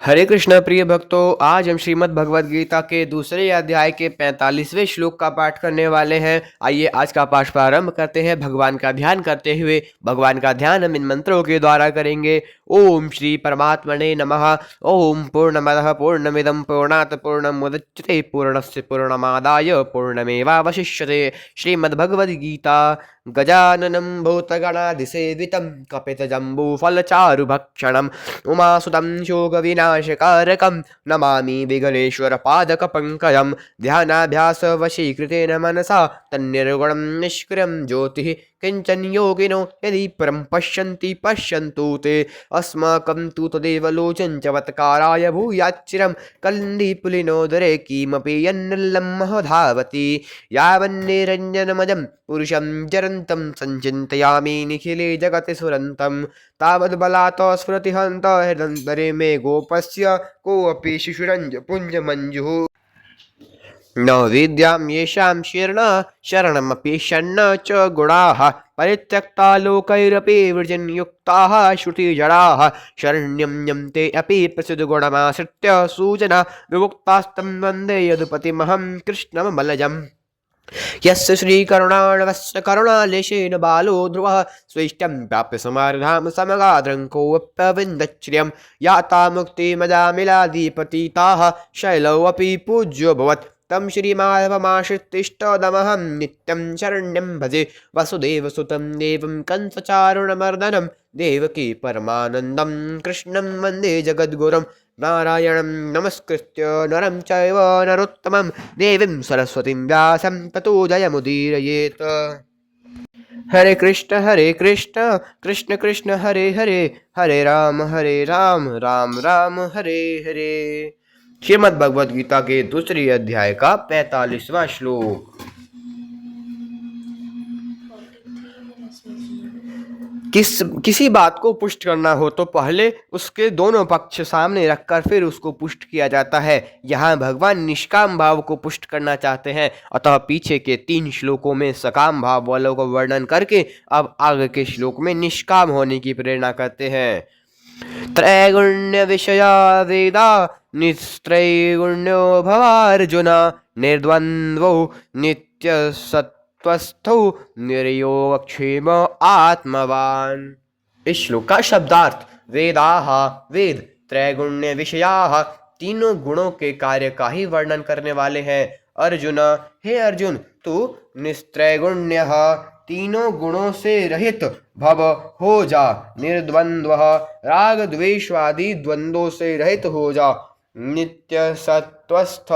हरे कृष्णा प्रिय भक्तों, आज हम श्रीमद् भगवद गीता के दूसरे अध्याय के 45वें श्लोक का पाठ करने वाले हैं। आइए आज का पाठ प्रारंभ करते हैं। भगवान का ध्यान करते हुए भगवान का ध्यान हम इन मंत्रों के द्वारा करेंगे। ओम श्री परमात्मने नमः। ओम पूर्णमदः पूर्णमिदं पूर्णात् पूर्णमुदच्यते पूर्णस्य पूर्णमादाय पूर्णमेवावशिष्यते। श्रीमद्भगवद गीता। गजाननं भूतगणाधिसेवितं कपितजम्बूफलचारुभक्षणम् उमासुतं शोकविनाशकारकं नमामि विघ्नेश्वरपादकपङ्कजं। ध्यानाभ्यासवशीकृतेन मनसा तन्निर्गुणं निष्क्रियं ज्योतिः किञ्चन योगिनो यदि परं पश्यन्ति पश्यन्तु ते। अस्माकं तु तदेव लोचञ्चवत्काराय भूयाच्चिरं कलन्दीपुलिनोदरे किमपि यन्निल्लं महधावति। यावन्निरञ्जनमजं पुरुषं जरन्तं सञ्चिन्तयामि निखिले जगति सुरन्तं। तावद्बलात् स्फुरतिहन्त हृदन्तरे मे गोपस्य कोऽपि शिशुरञ्ज पुञ्जमञ्जुः। न विद्यां येषां शरणमपि षण्ण च गुणाः परित्यक्ता लोकैरपि वृजन्युक्ताः श्रुतिजडाः शरण्यं यन्ते अपि प्रसिद्धगुणमाश्रित्य सुजना विमुक्तास्तं वन्दे यदुपतिमहं कृष्णमबलजम्। यस्य श्रीकरुणाणवस्य करुणालेशेन बालो ध्रुवः स्वेष्टं प्राप्य समार्धां समगाद्रङ्कोऽप्यविन्दच्छ्रियं। याता मुक्तिमजामिलाधिपतिताः शैलवपि पूज्योऽभवत् तं श्रीमाधवमाश्रितिष्ठदमहं नित्यं शरण्यं भजे। वसुदेवसुतं देवं कंसचारुणमर्दनं देवकी परमानन्दं कृष्णं वन्दे जगद्गुरुं। नारायणं नमस्कृत्य नरं चैव नरोत्तमं देवीं सरस्वतीं व्यासं ततो जयमुदीरयेत्। हरे कृष्ण कृष्ण कृष्ण हरे हरे, हरे राम राम राम हरे हरे। श्रीमद् भगवद गीता के दूसरे अध्याय का 45वां श्लोक। किसी बात को पुष्ट करना हो तो पहले उसके दोनों पक्ष सामने रखकर फिर उसको पुष्ट किया जाता है। यहाँ भगवान निष्काम भाव को पुष्ट करना चाहते हैं, अतः पीछे के 3 श्लोकों में सकाम भाव वालों को वर्णन करके अब आगे के श्लोक में निष्काम होने की प्रेरणा करते हैं। त्रैगुण्य विषया वेदा निस्त्रैगुण्यो भवार्जुन निर्द्वन्द्वो नित्य सत्वस्थौ निर्योगक्षेम आत्मवान। इस श्लोक का शब्दार्थ वेदाः वेद त्रैगुण्य विषयाः तीनों गुणों के कार्य का ही वर्णन करने वाले हैं। अर्जुन, हे अर्जुन, तू निस्त्रैगुण्यः तीनों गुणों से रहित भव हो जा। निर्द्वंद्व राग द्वेषादि द्वंद्वों से रहित हो जा। नित्य सत्वस्थ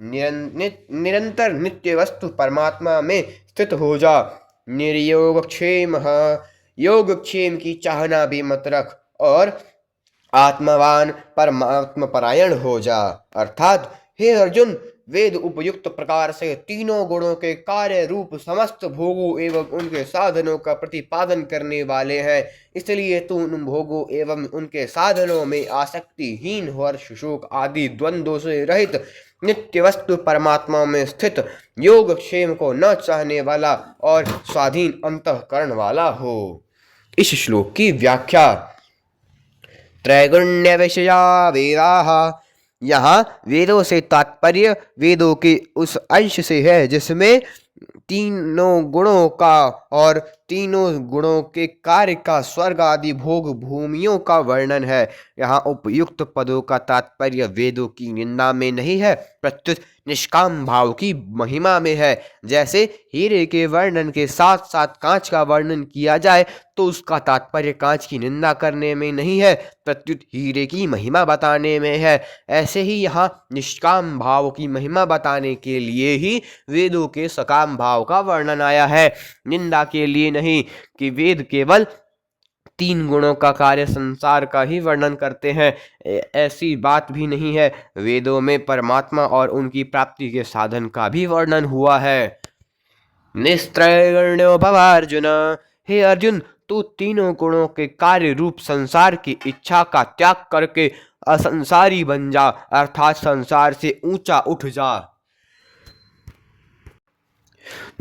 निरंतर नित्य वस्तु परमात्मा में स्थित हो जा। निर्योगक्षेम योगक्षेम की चाहना भी मत रख और आत्मवान परमात्मा परायण हो जा। अर्थात हे अर्जुन, वेद उपयुक्त प्रकार से तीनों गुणों के कार्य रूप समस्त भोगों एवं उनके साधनों का प्रतिपादन करने वाले हैं। इसलिए तू उन भोगों एवं उनके साधनों में आसक्तिहीन हर्ष शोक आदि द्वंद्वों से रहित नित्य वस्तु परमात्मा में स्थित योगक्षेम को न चाहने वाला और स्वाधीन अंतःकरण वाला हो। इस श्लोक की व्याख्या। त्रैगुण्य विषया वेदाः, यहाँ वेदों से तात्पर्य वेदों के उस अंश से है जिसमें तीनों गुणों का और तीनों गुणों के कार्य का स्वर्ग आदि भोग भूमियों का वर्णन है। यहाँ उपयुक्त पदों का तात्पर्य वेदों की निंदा में नहीं है, प्रत्युत निष्काम भाव की महिमा में है। जैसे हीरे के वर्णन के साथ साथ कांच का वर्णन किया जाए तो उसका तात्पर्य कांच की निंदा करने में नहीं है, प्रत्युत हीरे की महिमा बताने में है। ऐसे ही यहाँ निष्काम भाव की महिमा बताने के लिए ही वेदों के सकाम भाव का वर्णन आया है, निंदा के लिए नहीं कि वेद केवल 3 गुणों का कार्य संसार का ही वर्णन करते हैं। ऐसी बात भी नहीं है, वेदों में परमात्मा और उनकी प्राप्ति के साधन का भी वर्णन हुआ है। निस्त्रैगुण्यो भव अर्जुन, हे अर्जुन, तू तीनों गुणों के कार्य रूप संसार की इच्छा का त्याग करके असंसारी बन जा, अर्थात संसार से ऊंचा उठ जा।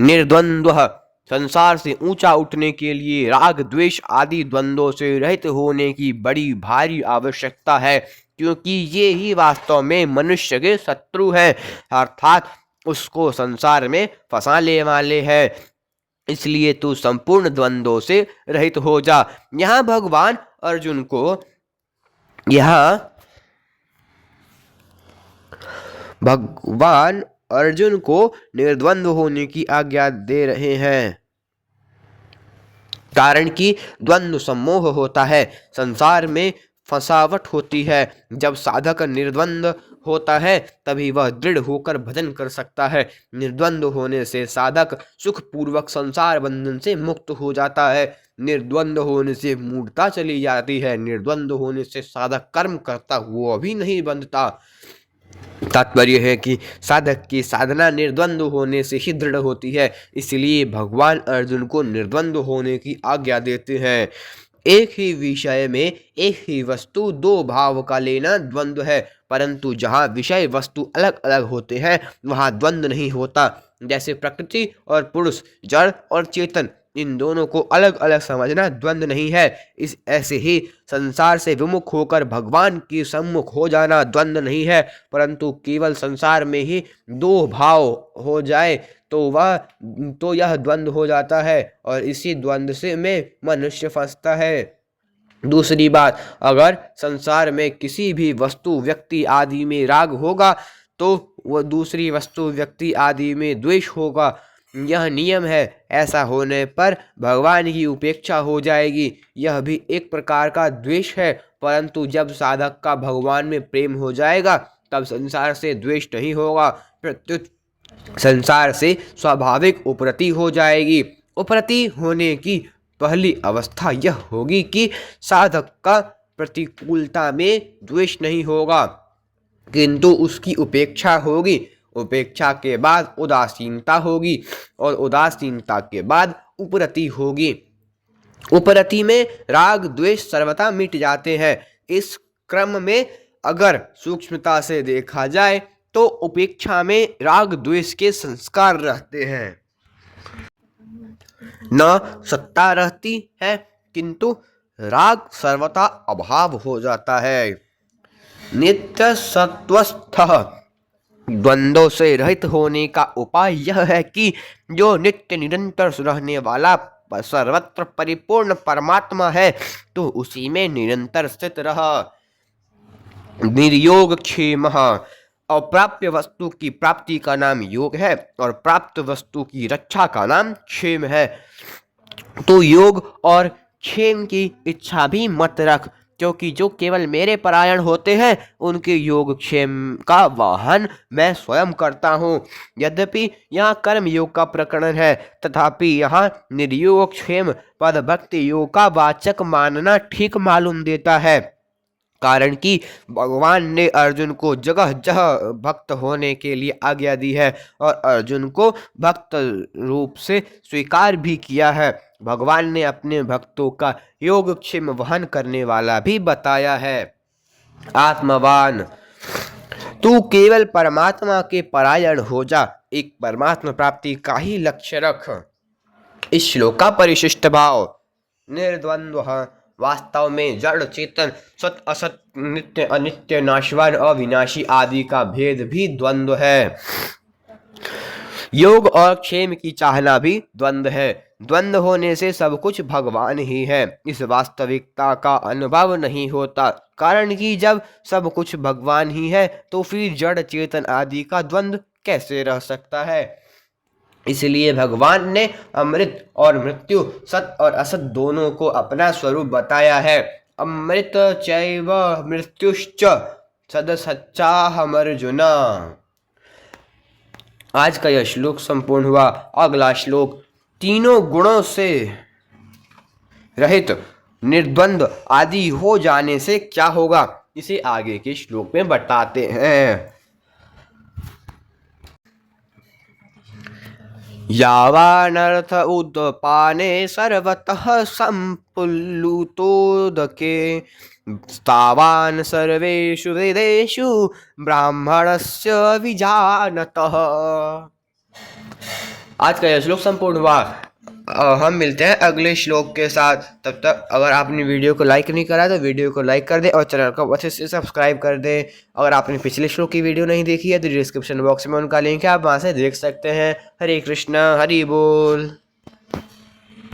निर्द्वंद्व, संसार से ऊंचा उठने के लिए राग द्वेष आदि द्वंद्वों से रहित होने की बड़ी भारी आवश्यकता है, क्योंकि ये ही वास्तव में मनुष्य के शत्रु हैं, अर्थात उसको संसार में फंसाने वाले हैं। इसलिए तू संपूर्ण द्वंद्वों से रहित हो जा। यहाँ भगवान अर्जुन को निर्द्वंद्व होने की आज्ञा दे रहे हैं, कारण कि द्वंद्व सम्मोह होता है, संसार में फंसावट होती है। जब साधक निर्द्वंद्व होता है तभी वह दृढ़ होकर भजन कर सकता है। निर्द्वंद्व होने से साधक सुखपूर्वक संसार बंधन से मुक्त हो जाता है। निर्द्वंद्व होने से मूढ़ता चली जाती है। निर्द्वंद्व होने से साधक कर्म करता हुआ भी नहीं बंधता। तात्पर्य है कि साधक की साधना निर्द्वंद्व होने से ही दृढ़ होती है। इसलिए भगवान अर्जुन को निर्द्वंद्व होने की आज्ञा देते हैं। एक ही विषय में एक ही वस्तु दो भाव का लेना द्वंद्व है, परंतु जहाँ विषय वस्तु अलग अलग होते हैं वहाँ द्वंद्व नहीं होता। जैसे प्रकृति और पुरुष, जड़ और चेतन, इन दोनों को अलग अलग समझना द्वंद्व नहीं है। इस ऐसे ही संसार से विमुख होकर भगवान के सम्मुख हो जाना द्वंद्व नहीं है, परंतु केवल संसार में ही दो भाव हो जाए तो यह द्वंद्व हो जाता है, और इसी द्वंद्व से में मनुष्य फंसता है। दूसरी बात, अगर संसार में किसी भी वस्तु व्यक्ति आदि में राग होगा तो वह दूसरी वस्तु व्यक्ति आदि में द्वेष होगा। यह नियम है। ऐसा होने पर भगवान की उपेक्षा हो जाएगी। यह भी एक प्रकार का द्वेष है, परंतु जब साधक का भगवान में प्रेम हो जाएगा तब संसार से द्वेष नहीं होगा, प्रत्युत संसार से स्वाभाविक उपरति हो जाएगी। उपरति होने की पहली अवस्था यह होगी कि साधक का प्रतिकूलता में द्वेष नहीं होगा, किंतु उसकी उपेक्षा होगी। उपेक्षा के बाद उदासीनता होगी, और उदासीनता के बाद उपरति होगी। उपरति में राग द्वेष सर्वथा मिट जाते हैं। इस क्रम में अगर सूक्ष्मता से देखा जाए तो उपेक्षा में राग द्वेष के संस्कार रहते हैं, न सत्ता रहती है, किंतु राग सर्वथा अभाव हो जाता है। नित्य सत्वस्थ द्वंद्वों से रहित होने का उपाय यह है कि जो नित्य निरंतर रहने वाला सर्वत्र परिपूर्ण परमात्मा है तो उसी में निरंतर स्थित रह। निर्योग क्षेम, अप्राप्य वस्तु की प्राप्ति का नाम योग है और प्राप्त वस्तु की रक्षा का नाम क्षेम है। तो योग और क्षेम की इच्छा भी मत रख, क्योंकि जो केवल मेरे परायण होते हैं उनके योग क्षेम का वाहन मैं स्वयं करता हूँ। यद्यपि यहाँ कर्म योग का प्रकरण है, तथापि यहाँ निर्योग क्षेम पद भक्ति योग का वाचक मानना ठीक मालूम देता है, कारण कि भगवान ने अर्जुन को जगह जगह भक्त होने के लिए आज्ञा दी है और अर्जुन को भक्त रूप से स्वीकार भी किया है। भगवान ने अपने भक्तों का योगक्षेम वहन करने वाला भी बताया है। आत्मवान, तू केवल परमात्मा के परायण हो जा, एक परमात्मा प्राप्ति का ही लक्ष्य रख। इस श्लोक का परिशिष्ट भाव, निर्द्वंद्व वास्तव में जड़ चेतन, सत असत, नित्य अनित्य, नाशवान अविनाशी आदि का भेद भी द्वंद्व है। योग और क्षेम की चाहना भी द्वंद्व है। द्वंद्व होने से सब कुछ भगवान ही है, इस वास्तविकता का अनुभव नहीं होता, कारण कि जब सब कुछ भगवान ही है तो फिर जड़ चेतन आदि का द्वंद्व कैसे रह सकता है। इसलिए भगवान ने अमृत और मृत्यु, सत और असत दोनों को अपना स्वरूप बताया है। अमृत चैव मृत्युश्च सदसच्चाहम् अर्जुन। आज का यह श्लोक संपूर्ण हुआ। अगला श्लोक, तीनों गुणों से रहित निर्द्वंद्व आदि हो जाने से क्या होगा, इसे आगे के श्लोक में बताते हैं। यावानर्थ उद्पाने सर्वतः संप्लुतोदके तावान् सर्वेषु वेदेषु ब्राह्मणस्य विजानतः। आज का यह श्लोक संपूर्ण हुआ। हम मिलते हैं अगले श्लोक के साथ। तब तक अगर आपने वीडियो को लाइक नहीं करा तो वीडियो को लाइक कर दें और चैनल को अच्छे से सब्सक्राइब कर दें। अगर आपने पिछले श्लोक की वीडियो नहीं देखी है तो डिस्क्रिप्शन बॉक्स में उनका लिंक है, आप वहाँ से देख सकते हैं। हरे कृष्णा, हरि बोल।